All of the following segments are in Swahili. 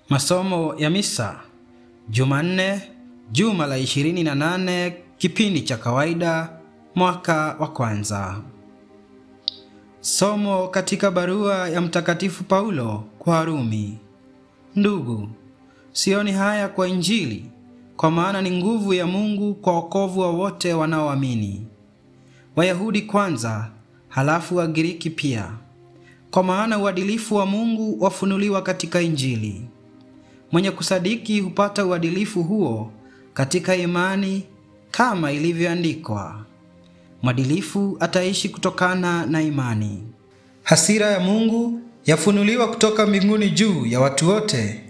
Masomo ya Misa, Jumanne, juma la 28, kipindi cha kawaida, mwaka wa kwanza. Somo katika barua ya Mtakatifu Paulo kwa Warumi. Ndugu, sioni haya kwa Injili, kwa maana ni nguvu ya Mungu kwa wokovu wa wote wanaoamini, Wayahudi kwanza, halafu Wagiriki pia. Kwa maana uadilifu wa Mungu wafunuliwa katika Injili. Mwenye kusadiki hupata uadilifu huo katika imani, kama ilivyoandikwa, mwadilifu ataishi kutokana na imani. Hasira ya Mungu yafunuliwa kutoka mbinguni juu ya watu wote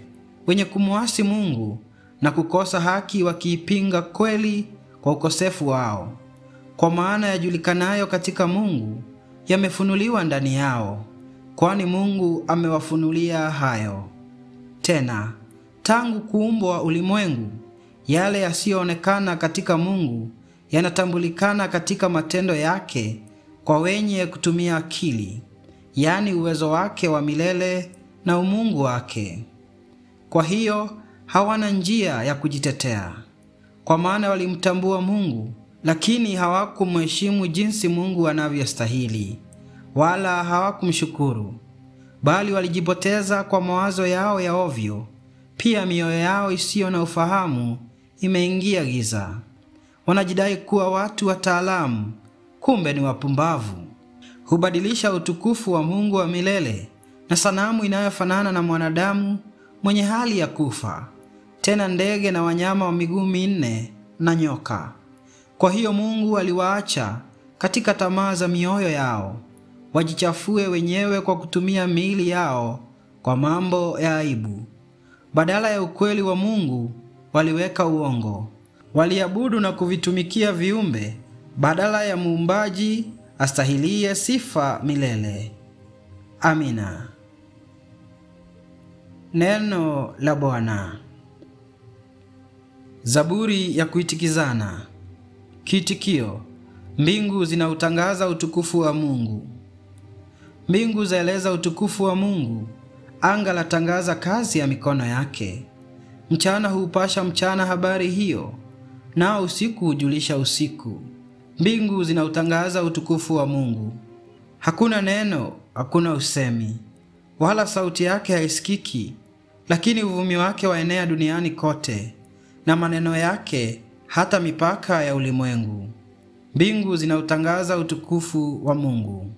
wenye kumuasi Mungu na kukosa haki, wakiipinga kweli kwa ukosefu wao. Kwa maana yajulikanayo katika Mungu yamefunuliwa ndani yao, kwani Mungu amewafunulia hayo. Tena tangu kuumbwa ulimwengu, yale yasiyoonekana katika Mungu yanatambulikana katika matendo yake kwa wenye kutumia akili, yani uwezo wake wa milele na umungu wake. Kwa hiyo hawana njia ya kujitetea, kwa maana walimtambua Mungu, lakini hawakumheshimu jinsi Mungu anavyostahili, wala hawakumshukuru, bali walijipoteza kwa mawazo yao ya ovyo. Pia mioyo yao isiyo na ufahamu imeingia giza. Wanajidai kuwa watu wataalamu, kumbe ni wapumbavu. Hubadilisha utukufu wa Mungu wa milele na sanamu inayofanana na mwanadamu mwenye hali ya kufa, tena ndege na wanyama wa miguu minne na nyoka. Kwa hiyo Mungu aliwaacha katika tamaa za mioyo yao, wajichafue wenyewe kwa kutumia miili yao kwa mambo ya aibu. Badala ya ukweli wa Mungu waliweka uongo. Waliabudu na kuvitumikia viumbe badala ya muumbaji astahilie sifa milele. Amina. Neno la Bwana. Zaburi ya kuitikizana. Kiitikio: mbingu zinautangaza utukufu wa Mungu. Mbingu zaeleza utukufu wa Mungu, anga latangaza kazi ya mikono yake. Mchana huupasha mchana habari hiyo, nao usiku hujulisha usiku. Mbingu zinautangaza utukufu wa Mungu. Hakuna neno, hakuna usemi, wala sauti yake haisikiki, lakini uvumi wake waenea duniani kote, na maneno yake hata mipaka ya ulimwengu. Mbingu zinautangaza utukufu wa Mungu.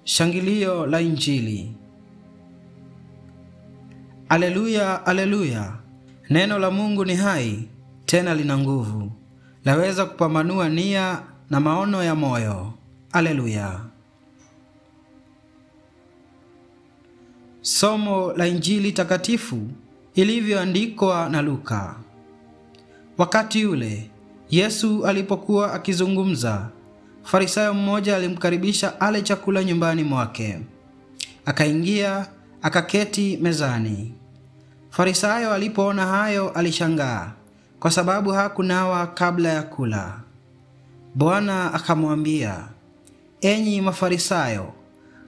Shangilio la Injili. Aleluya, aleluya! Neno la Mungu ni hai, tena lina nguvu, laweza kupambanua nia na maono ya moyo. Aleluya. Somo la Injili takatifu ilivyoandikwa na Luka. Wakati ule Yesu alipokuwa akizungumza, Farisayo mmoja alimkaribisha ale chakula nyumbani mwake. Akaingia, akaketi mezani. Farisayo alipoona hayo alishangaa, kwa sababu hakunawa kabla ya kula. Bwana akamwambia, enyi Mafarisayo,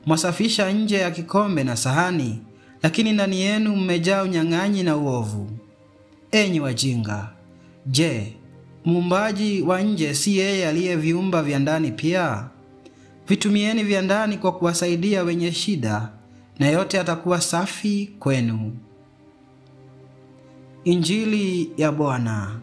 mwasafisha nje ya kikombe na sahani, lakini ndani yenu mmejaa unyang'anyi na uovu. Enyi wajinga, je, muumbaji wa nje si yeye aliyeviumba vya ndani pia? Vitumieni vya ndani kwa kuwasaidia wenye shida, na yote yatakuwa safi kwenu. Injili ya Bwana.